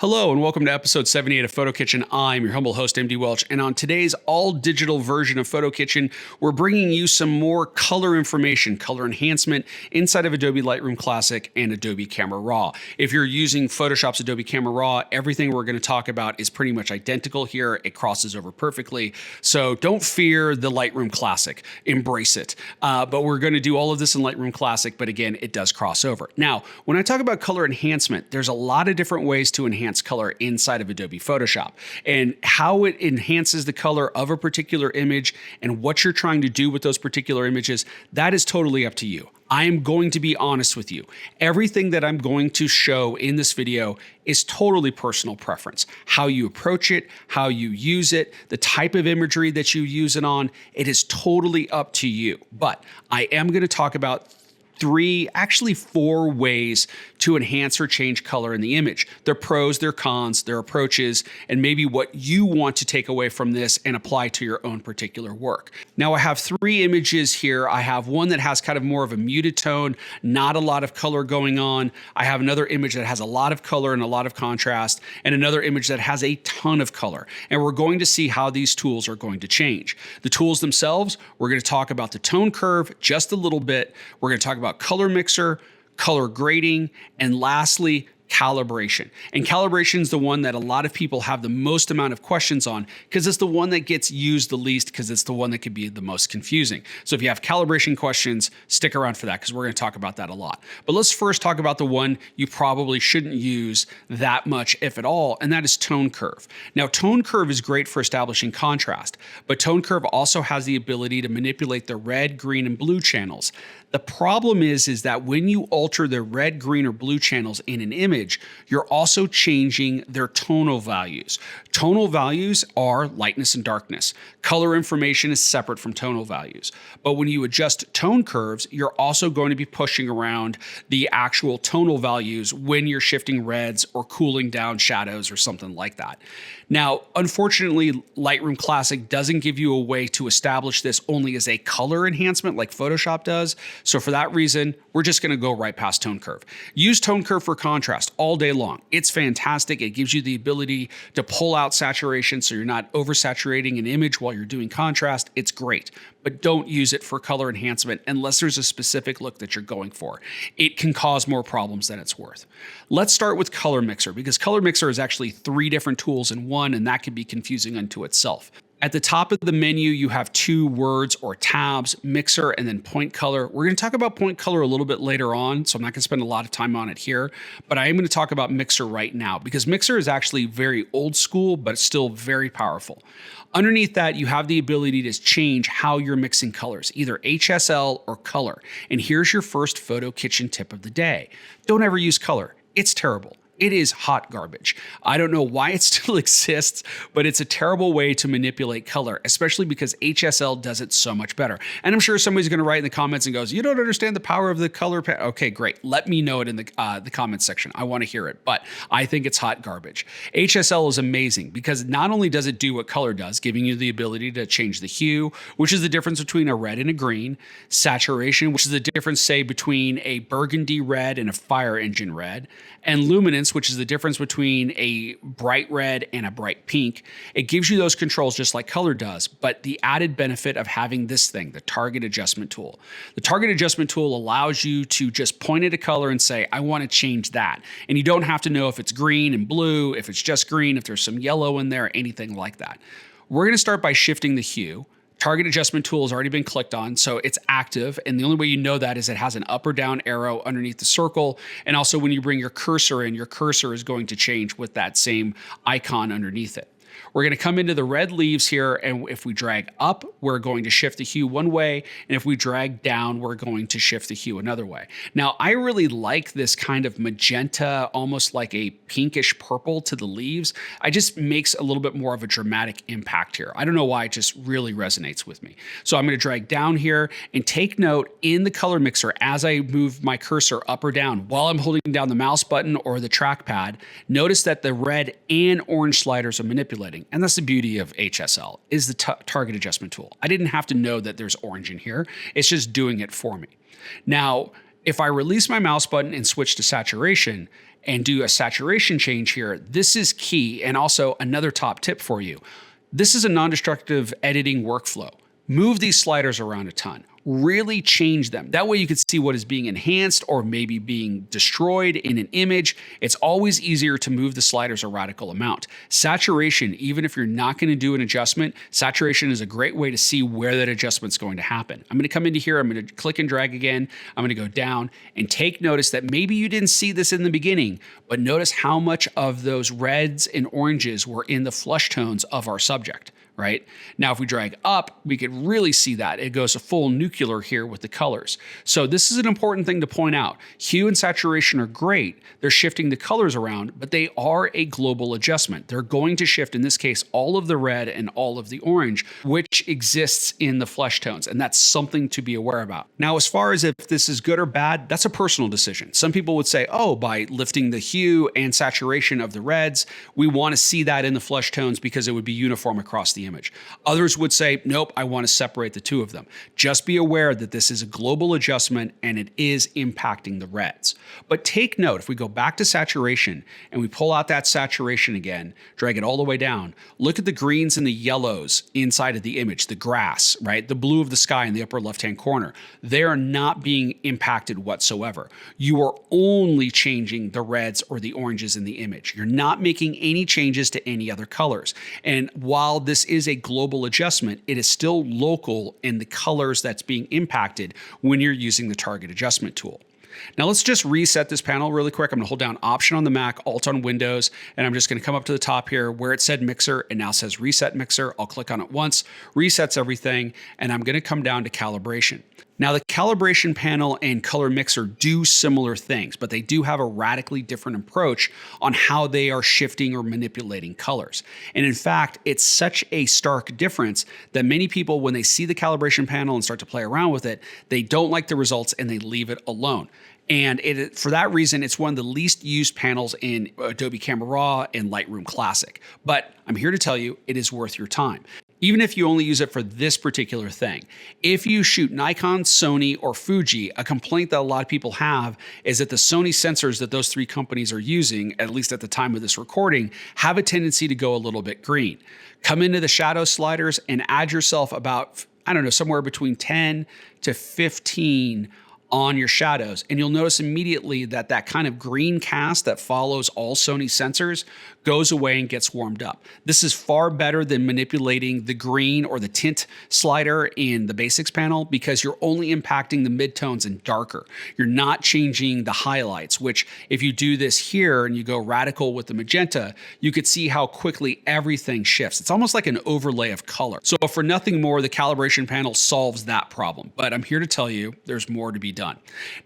Hello and welcome to episode 78 of PhotoKitchen. I'm your humble host, MD Welch, and on today's all-digital version of PhotoKitchen, we're bringing you some more color information, color enhancement inside of Adobe Lightroom Classic and Adobe Camera Raw. If you're using Photoshop's Adobe Camera Raw, everything we're going to talk about is pretty much identical here. It crosses over perfectly, so don't fear the Lightroom Classic. Embrace it. But we're going to do all of this in Lightroom Classic, but again, it does cross over. Now, when I talk about color enhancement, there's a lot of different ways to enhance color inside of Adobe Photoshop, and how it enhances the color of a particular image and what you're trying to do with those particular images, that is totally up to you. I am going to be honest with you. Everything that I'm going to show in this video is totally personal preference. How you approach it, how you use it, the type of imagery that you use it on, it is totally up to you. But I am going to talk about actually four ways to enhance or change color in the image. Their pros, their cons, their approaches, and maybe what you want to take away from this and apply to your own particular work. Now I have three images here. I have one that has kind of more of a muted tone, not a lot of color going on. I have another image that has a lot of color and a lot of contrast, and another image that has a ton of color. And we're going to see how these tools are going to change. The tools themselves, we're going to talk about the tone curve just a little bit. We're going to talk about color mixer, color grading, and lastly, calibration. And calibration is the one that a lot of people have the most amount of questions on because it's the one that gets used the least because it's the one that could be the most confusing. So if you have calibration questions, stick around for that because we're going to talk about that a lot. But let's first talk about the one you probably shouldn't use that much, if at all, and that is tone curve. Now, tone curve is great for establishing contrast, but tone curve also has the ability to manipulate the red, green, and blue channels. The problem is that when you alter the red, green, or blue channels in an image, you're also changing their tonal values. Tonal values are lightness and darkness. Color information is separate from tonal values. But when you adjust tone curves, you're also going to be pushing around the actual tonal values when you're shifting reds or cooling down shadows or something like that. Now, unfortunately, Lightroom Classic doesn't give you a way to establish this only as a color enhancement like Photoshop does. So for that reason, we're just going to go right past tone curve. Use tone curve for contrast all day long. It's fantastic. It gives you the ability to pull out saturation so you're not oversaturating an image while you're doing contrast. It's great, but don't use it for color enhancement unless there's a specific look that you're going for. It can cause more problems than it's worth. Let's start with color mixer because color mixer is actually three different tools in one, and that can be confusing unto itself. At the top of the menu, you have two words or tabs, mixer and then point color. We're going to talk about point color a little bit later on, so I'm not going to spend a lot of time on it here, but I am going to talk about mixer right now because mixer is actually very old school, but it's still very powerful. Underneath that, you have the ability to change how you're mixing colors, either HSL or color. And here's your first PhotoKitchen tip of the day. Don't ever use color. It's terrible. It is hot garbage. I don't know why it still exists, but it's a terrible way to manipulate color, especially because HSL does it so much better. And I'm sure somebody's going to write in the comments and goes, "You don't understand the power of the color." Okay, great. Let me know it in the comments section. I want to hear it, but I think it's hot garbage. HSL is amazing because not only does it do what color does, giving you the ability to change the hue, which is the difference between a red and a green, saturation, which is the difference, say, between a burgundy red and a fire engine red, and luminance, which is the difference between a bright red and a bright pink. It gives you those controls just like color does, but the added benefit of having this thing, the target adjustment tool. The target adjustment tool allows you to just point at a color and say, I want to change that. And you don't have to know if it's green and blue, if it's just green, if there's some yellow in there, anything like that. We're going to start by shifting the hue. Target adjustment tool has already been clicked on, so it's active. And the only way you know that is it has an up or down arrow underneath the circle. And also when you bring your cursor in, your cursor is going to change with that same icon underneath it. We're going to come into the red leaves here, and if we drag up, we're going to shift the hue one way, and if we drag down, we're going to shift the hue another way. Now, I really like this kind of magenta, almost like a pinkish purple to the leaves. It just makes a little bit more of a dramatic impact here. I don't know why, it just really resonates with me. So I'm going to drag down here and take note in the color mixer as I move my cursor up or down while I'm holding down the mouse button or the trackpad. Notice that the red and orange sliders are manipulating. And that's the beauty of HSL, is the target adjustment tool. I didn't have to know that there's orange in here. It's just doing it for me. Now, if I release my mouse button and switch to saturation, and do a saturation change here, this is key. And also another top tip for you. This is a non-destructive editing workflow. Move these sliders around a ton. Really change them. That way you can see what is being enhanced or maybe being destroyed in an image. It's always easier to move the sliders a radical amount. Saturation, even if you're not going to do an adjustment, saturation is a great way to see where that adjustment's going to happen. I'm going to come into here, I'm going to click and drag again, I'm going to go down and take notice that maybe you didn't see this in the beginning, but notice how much of those reds and oranges were in the flush tones of our subject. Right? Now, if we drag up, we could really see that. It goes a full nuclear here with the colors. So this is an important thing to point out. Hue and saturation are great. They're shifting the colors around, but they are a global adjustment. They're going to shift, in this case, all of the red and all of the orange, which exists in the flesh tones. And that's something to be aware about. Now, as far as if this is good or bad, that's a personal decision. Some people would say, oh, by lifting the hue and saturation of the reds, we want to see that in the flesh tones because it would be uniform across the image. Others would say, nope, I want to separate the two of them. Just be aware that this is a global adjustment and it is impacting the reds. But take note, if we go back to saturation and we pull out that saturation again, drag it all the way down, look at the greens and the yellows inside of the image, the grass, right? The blue of the sky in the upper left-hand corner. They are not being impacted whatsoever. You are only changing the reds or the oranges in the image. You're not making any changes to any other colors. And while this is a global adjustment, it is still local in the colors that's being impacted when you're using the target adjustment tool. Now let's just reset this panel really quick. I'm going to hold down Option on the Mac, Alt on Windows, and I'm just going to come up to the top here where it said Mixer. It now says Reset Mixer. I'll click on it once, resets everything, and I'm going to come down to Calibration. Now the Calibration panel and Color Mixer do similar things, but they do have a radically different approach on how they are shifting or manipulating colors. And in fact, it's such a stark difference that many people, when they see the Calibration panel and start to play around with it, they don't like the results and they leave it alone. And for that reason, it's one of the least used panels in Adobe Camera Raw and Lightroom Classic. But I'm here to tell you, it is worth your time. Even if you only use it for this particular thing. If you shoot Nikon, Sony, or Fuji, a complaint that a lot of people have is that the Sony sensors that those three companies are using, at least at the time of this recording, have a tendency to go a little bit green. Come into the shadow sliders and add yourself about, I don't know, somewhere between 10 to 15 on your shadows, and you'll notice immediately that that kind of green cast that follows all Sony sensors goes away and gets warmed up. This is far better than manipulating the green or the tint slider in the basics panel because you're only impacting the midtones and darker. You're not changing the highlights, which if you do this here and you go radical with the magenta, you could see how quickly everything shifts. It's almost like an overlay of color. So for nothing more, the calibration panel solves that problem, but I'm here to tell you there's more to be done.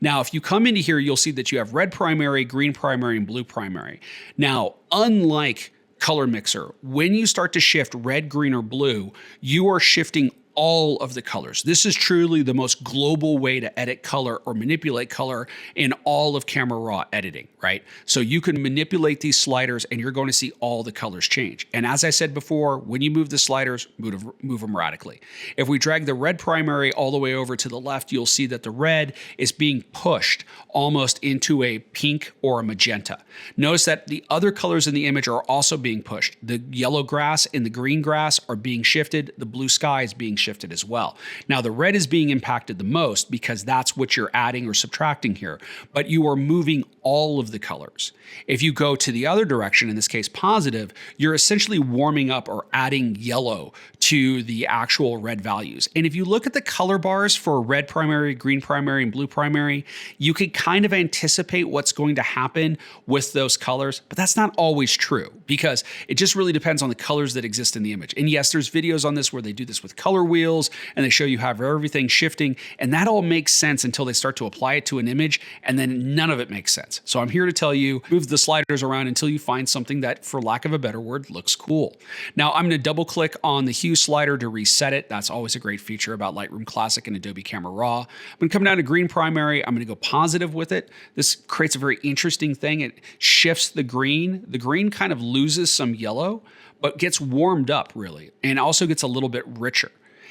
Now, if you come into here, you'll see that you have red primary, green primary, and blue primary. Now, unlike Color Mixer, when you start to shift red, green, or blue, you are shifting all of the colors. This is truly the most global way to edit color or manipulate color in all of Camera Raw editing, right? So you can manipulate these sliders and you're going to see all the colors change. And as I said before, when you move the sliders, move them radically. If we drag the red primary all the way over to the left, you'll see that the red is being pushed almost into a pink or a magenta. Notice that the other colors in the image are also being pushed. The yellow grass and the green grass are being shifted. The blue sky is being shifted as well. Now the red is being impacted the most because that's what you're adding or subtracting here, but you are moving all of the colors. If you go to the other direction, in this case positive, you're essentially warming up or adding yellow to the actual red values. And if you look at the color bars for red primary, green primary, and blue primary, you can kind of anticipate what's going to happen with those colors, but that's not always true because it just really depends on the colors that exist in the image. And yes, there's videos on this where they do this with color wheels and they show you how everything shifting, and that all makes sense until they start to apply it to an image, and then none of it makes sense. So I'm here to tell you, move the sliders around until you find something that, for lack of a better word, looks cool. Now I'm going to double click on the hue slider to reset it. That's always a great feature about Lightroom Classic and Adobe Camera Raw. I'm going to come down to green primary. I'm going to go positive with it. This creates a very interesting thing. It shifts the green. The green kind of loses some yellow, but gets warmed up really, and also gets a little bit richer.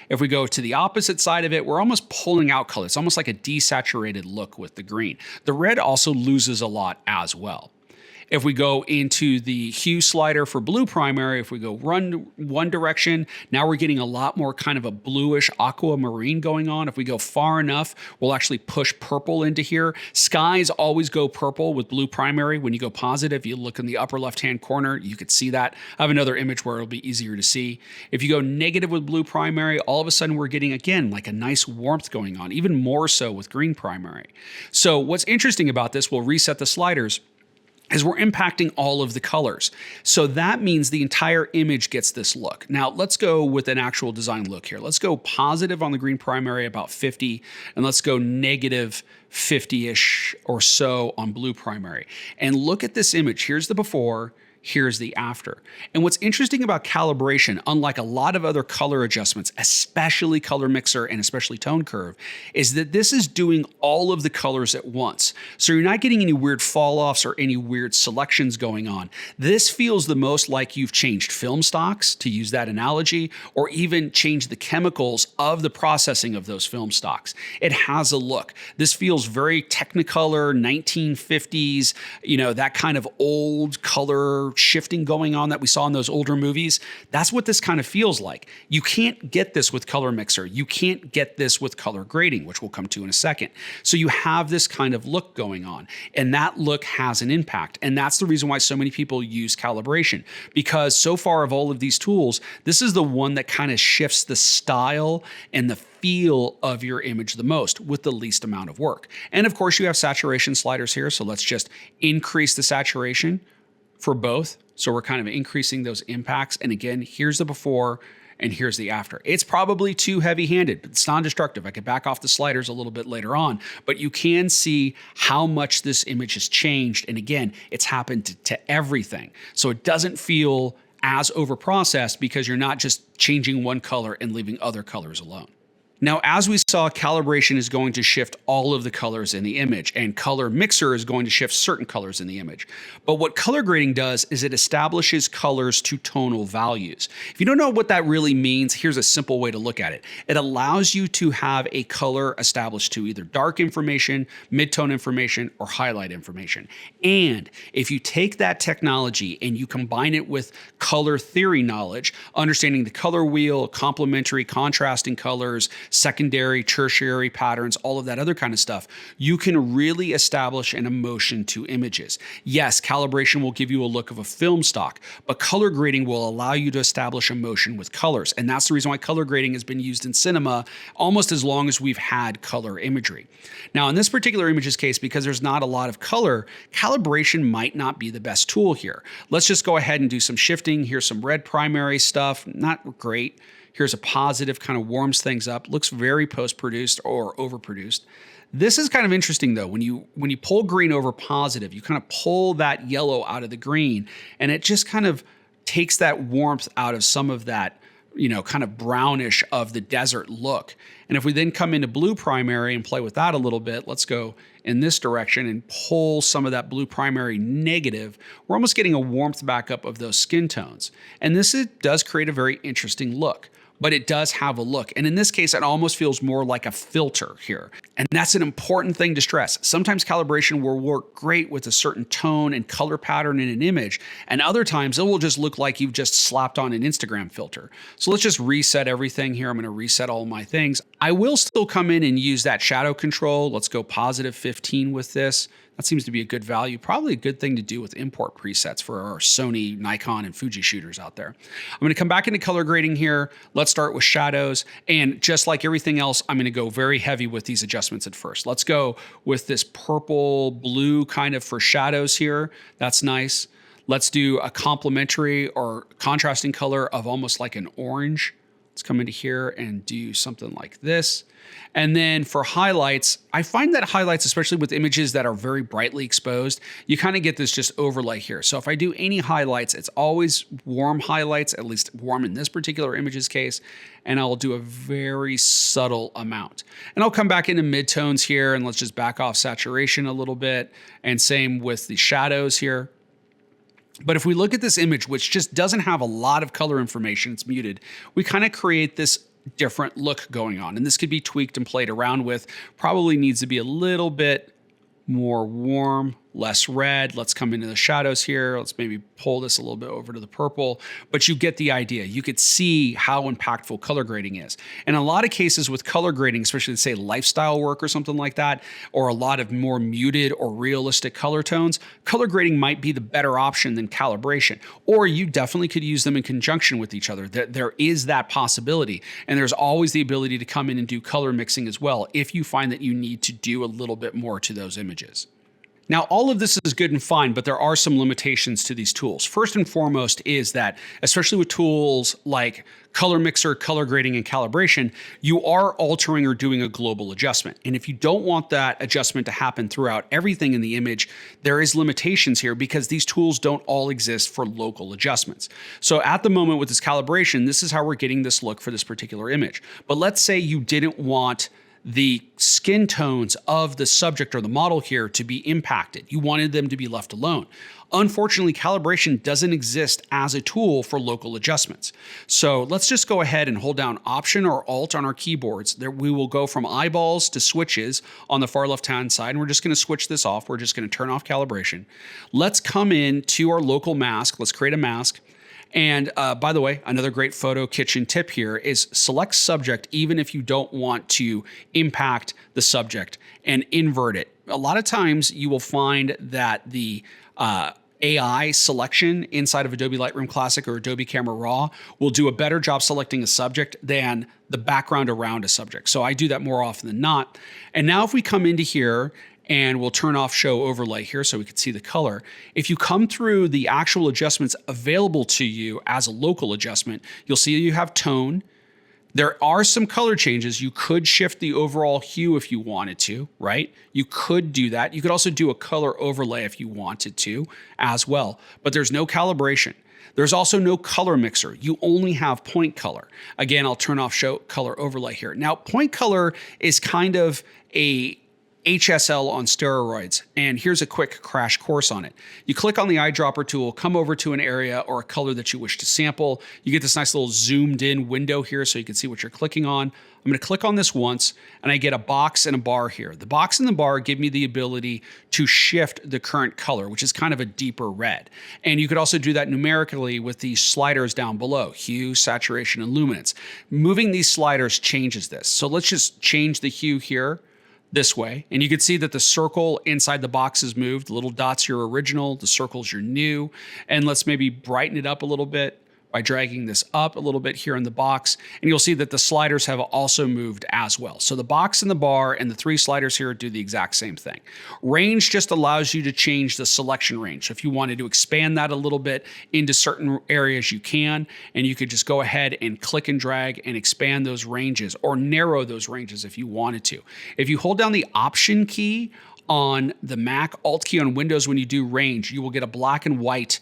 If we go to the opposite side of it, we're almost pulling out color. It's almost like a desaturated look with the green. The red also loses a lot as well. If we go into the hue slider for blue primary, if we go run one direction, now we're getting a lot more kind of a bluish aquamarine going on. If we go far enough, we'll actually push purple into here. Skies always go purple with blue primary. When you go positive, you look in the upper left-hand corner, you could see that. I have another image where it'll be easier to see. If you go negative with blue primary, all of a sudden we're getting, again, like a nice warmth going on, even more so with green primary. So what's interesting about this, we'll reset the sliders, is we're impacting all of the colors. So that means the entire image gets this look. Now let's go with an actual design look here. Let's go positive on the green primary, about 50, and let's go negative 50-ish or so on blue primary. And look at this image. Here's the before, here's the after. And what's interesting about calibration, unlike a lot of other color adjustments, especially color mixer and especially tone curve, is that this is doing all of the colors at once. So you're not getting any weird fall offs or any weird selections going on. This feels the most like you've changed film stocks, to use that analogy, or even changed the chemicals of the processing of those film stocks. It has a look. This feels very Technicolor, 1950s, that kind of old color shifting going on that we saw in those older movies. That's what this kind of feels like. You can't get this with color mixer. You can't get this with color grading, which we'll come to in a second. So you have this kind of look going on, and that look has an impact. And that's the reason why so many people use calibration, because so far of all of these tools, this is the one that kind of shifts the style and the feel of your image the most with the least amount of work. And of course you have saturation sliders here. So let's just increase the saturation for both. So we're kind of increasing those impacts. And again, here's the before and here's the after. It's probably too heavy-handed, but it's non-destructive. I could back off the sliders a little bit later on, but you can see how much this image has changed. And again, it's happened to everything. So it doesn't feel as over-processed because you're not just changing one color and leaving other colors alone. Now, as we saw, calibration is going to shift all of the colors in the image, and color mixer is going to shift certain colors in the image. But what color grading does is it establishes colors to tonal values. If you don't know what that really means, here's a simple way to look at it. It allows you to have a color established to either dark information, mid-tone information, or highlight information. And if you take that technology and you combine it with color theory knowledge, understanding the color wheel, complementary, contrasting colors, secondary, tertiary patterns, all of that other kind of stuff, you can really establish an emotion to images. Yes, calibration will give you a look of a film stock, but color grading will allow you to establish emotion with colors. And that's the reason why color grading has been used in cinema almost as long as we've had color imagery. Now, in this particular image's case, because there's not a lot of color, calibration might not be the best tool here. Let's just go ahead and do some shifting. Here's some red primary stuff, not great. Here's a positive, kind of warms things up. Looks very post-produced or overproduced. This is kind of interesting though. When you pull green over positive, you kind of pull that yellow out of the green, and it just kind of takes that warmth out of some of that, kind of brownish of the desert look. And if we then come into blue primary and play with that a little bit, let's go in this direction and pull some of that blue primary negative, we're almost getting a warmth back up of those skin tones. And this does create a very interesting look, but it does have a look. And in this case, it almost feels more like a filter here. And that's an important thing to stress. Sometimes calibration will work great with a certain tone and color pattern in an image, and other times it will just look like you've just slapped on an Instagram filter. So let's just reset everything here. I'm gonna reset all my things. I will still come in and use that shadow control. Let's go positive 15 with this. That seems to be a good value, probably a good thing to do with import presets for our Sony, Nikon, and Fuji shooters out there. I'm gonna come back into color grading here. Let's start with shadows. And just like everything else, I'm gonna go very heavy with these adjustments at first. Let's go with this purple blue kind of for shadows here. That's nice. Let's do a complementary or contrasting color of almost like an orange. Let's come into here and do something like this. And then for highlights, I find that highlights, especially with images that are very brightly exposed, you kind of get this just overlay here. So if I do any highlights, it's always warm highlights, at least warm in this particular image's case, and I'll do a very subtle amount. And I'll come back into midtones here, and let's just back off saturation a little bit, and same with the shadows here. But if we look at this image, which just doesn't have a lot of color information, it's muted, we kind of create this different look going on. And this could be tweaked and played around with. Probably needs to be a little bit more warm less red. Let's come into the shadows here. Let's maybe pull this a little bit over to the purple, but you get the idea. You could see how impactful color grading is. And in a lot of cases with color grading, especially say lifestyle work or something like that, or a lot of more muted or realistic color tones, color grading might be the better option than calibration. Or you definitely could use them in conjunction with each other. There is that possibility. And there's always the ability to come in and do color mixing as well if you find that you need to do a little bit more to those images. Now, all of this is good and fine, but there are some limitations to these tools. First and foremost is that, especially with tools like color mixer, color grading, and calibration, you are altering or doing a global adjustment. And if you don't want that adjustment to happen throughout everything in the image, there is limitations here because these tools don't all exist for local adjustments. So at the moment with this calibration, this is how we're getting this look for this particular image. But let's say you didn't want the skin tones of the subject or the model here to be impacted. You wanted them to be left alone. Unfortunately, calibration doesn't exist as a tool for local adjustments. So let's just go ahead and hold down Option or Alt on our keyboards. There we will go from eyeballs to switches on the far left-hand side, and we're just going to switch this off. We're just going to turn off calibration. Let's come in to our local mask. Let's create a mask. And by the way, another great PhotoKitchen tip here is select subject even if you don't want to impact the subject and invert it. A lot of times you will find that the AI selection inside of Adobe Lightroom Classic or Adobe Camera Raw will do a better job selecting a subject than the background around a subject. So I do that more often than not. And now if we come into here, and we'll turn off show overlay here so we can see the color. If you come through the actual adjustments available to you as a local adjustment, you'll see you have tone. There are some color changes. You could shift the overall hue if you wanted to, right? You could do that. You could also do a color overlay if you wanted to as well, but there's no calibration. There's also no color mixer. You only have point color. Again, I'll turn off show color overlay here. Now, point color is kind of a HSL on steroids. And here's a quick crash course on it. You click on the eyedropper tool, come over to an area or a color that you wish to sample. You get this nice little zoomed in window here so you can see what you're clicking on. I'm going to click on this once and I get a box and a bar here. The box and the bar give me the ability to shift the current color, which is kind of a deeper red. And you could also do that numerically with these sliders down below, hue, saturation, and luminance. Moving these sliders changes this. So let's just change the hue here this way. And you can see that the circle inside the box is moved. The little dots your original, the circle's your new. And let's maybe brighten it up a little bit by dragging this up a little bit here in the box. And you'll see that the sliders have also moved as well. So the box and the bar and the three sliders here do the exact same thing. Range just allows you to change the selection range. So if you wanted to expand that a little bit into certain areas, you can, and you could just go ahead and click and drag and expand those ranges or narrow those ranges if you wanted to. If you hold down the Option key on the Mac, Alt key on Windows, when you do range, you will get a black and white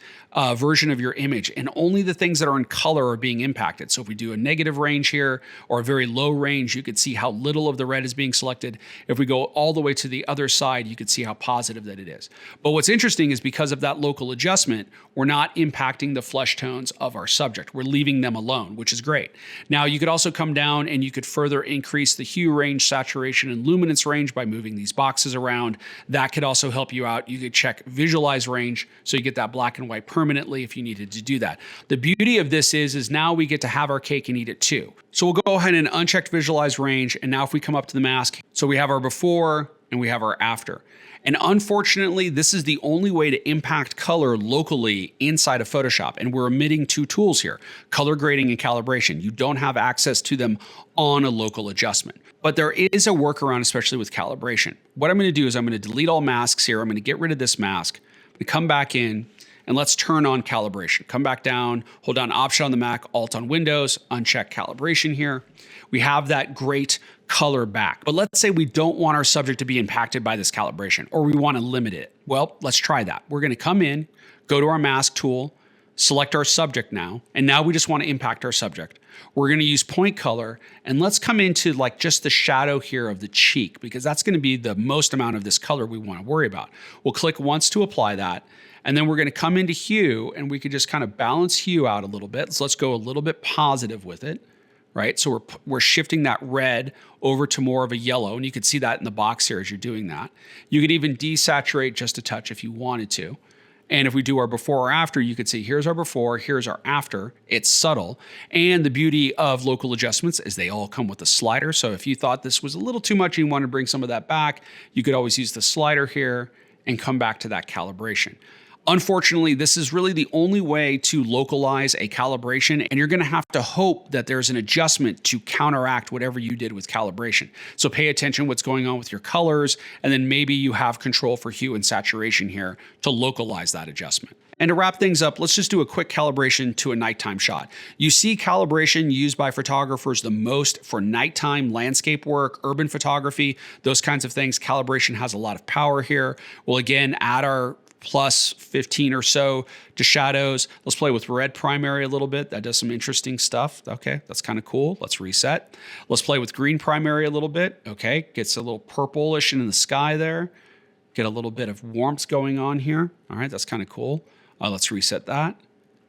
version of your image, and only the things that are in color are being impacted. So if we do a negative range here or a very low range, you could see how little of the red is being selected. If we go all the way to the other side, you could see how positive that it is. But what's interesting is because of that local adjustment, we're not impacting the flesh tones of our subject. We're leaving them alone, which is great. Now you could also come down and you could further increase the hue range, saturation, and luminance range by moving these boxes around. That could also help you out. You could check visualize range so you get that black and white permanently if you needed to do that. The beauty of this is now we get to have our cake and eat it too. So we'll go ahead and uncheck visualize range. And now if we come up to the mask, so we have our before and we have our after. And unfortunately, this is the only way to impact color locally inside of Photoshop. And we're omitting two tools here, color grading and calibration. You don't have access to them on a local adjustment. But there is a workaround, especially with calibration. What I'm going to do is I'm going to delete all masks here. I'm going to get rid of this mask. I'm going to come back in and let's turn on calibration. Come back down, hold down Option on the Mac, Alt on Windows, uncheck calibration here. We have that great color back. But let's say we don't want our subject to be impacted by this calibration, or we want to limit it. Well, let's try that. We're going to come in, go to our mask tool, select our subject now, and now we just want to impact our subject. We're going to use point color, and let's come into like just the shadow here of the cheek, because that's going to be the most amount of this color we want to worry about. We'll click once to apply that, and then we're going to come into hue, and we could just kind of balance hue out a little bit. So let's go a little bit positive with it. right? So we're shifting that red over to more of a yellow, and you can see that in the box here as you're doing that. You could even desaturate just a touch if you wanted to. And if we do our before or after, you could see here's our before, here's our after. It's subtle. And the beauty of local adjustments is they all come with a slider. So if you thought this was a little too much and you want to bring some of that back, you could always use the slider here and come back to that calibration. Unfortunately, this is really the only way to localize a calibration, and you're going to have to hope that there's an adjustment to counteract whatever you did with calibration. So pay attention what's going on with your colors, and then maybe you have control for hue and saturation here to localize that adjustment. And to wrap things up, let's just do a quick calibration to a nighttime shot. You see calibration used by photographers the most for nighttime landscape work, urban photography, those kinds of things. Calibration has a lot of power here. We'll again add our plus 15 or so to shadows. Let's play with red primary a little bit. That does some interesting stuff. Okay, that's kind of cool. Let's reset. Let's play with green primary a little bit. Okay, gets a little purplish in the sky there. Get a little bit of warmth going on here. All right, that's kind of cool. Let's reset that.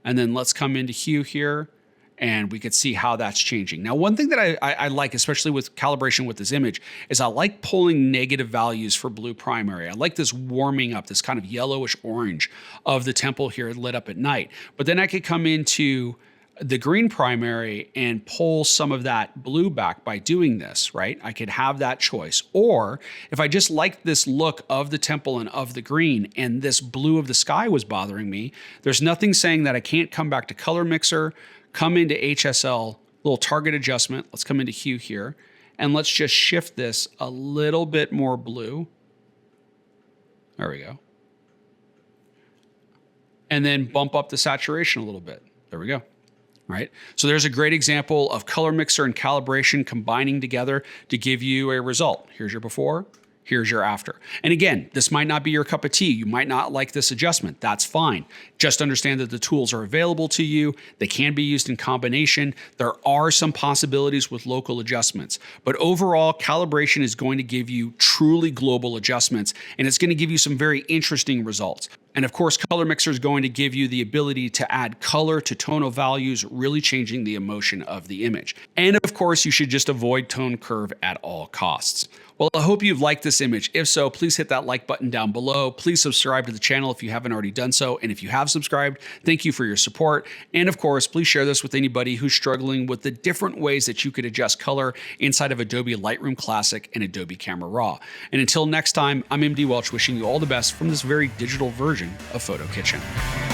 And then let's come into hue here, and we could see how that's changing. Now, one thing that I like, especially with calibration with this image, is I like pulling negative values for blue primary. I like this warming up, this kind of yellowish orange of the temple here lit up at night. But then I could come into the green primary and pull some of that blue back by doing this, right? I could have that choice. Or if I just liked this look of the temple and of the green and this blue of the sky was bothering me, there's nothing saying that I can't come back to color mixer, come into HSL, little target adjustment. Let's come into hue here, and let's just shift this a little bit more blue. There we go. And then bump up the saturation a little bit. There we go. Right? So there's a great example of color mixer and calibration combining together to give you a result. Here's your before. Here's your after. And again, this might not be your cup of tea. You might not like this adjustment. That's fine. Just understand that the tools are available to you. They can be used in combination. There are some possibilities with local adjustments. But overall, calibration is going to give you truly global adjustments, and it's going to give you some very interesting results. And of course, Color Mixer is going to give you the ability to add color to tonal values, really changing the emotion of the image. And of course, you should just avoid tone curve at all costs. Well, I hope you've liked this image. If so, please hit that like button down below. Please subscribe to the channel if you haven't already done so. And if you have subscribed, thank you for your support. And of course, please share this with anybody who's struggling with the different ways that you could adjust color inside of Adobe Lightroom Classic and Adobe Camera Raw. And until next time, I'm MD Welch, wishing you all the best from this very digital version of PhotoKitchen.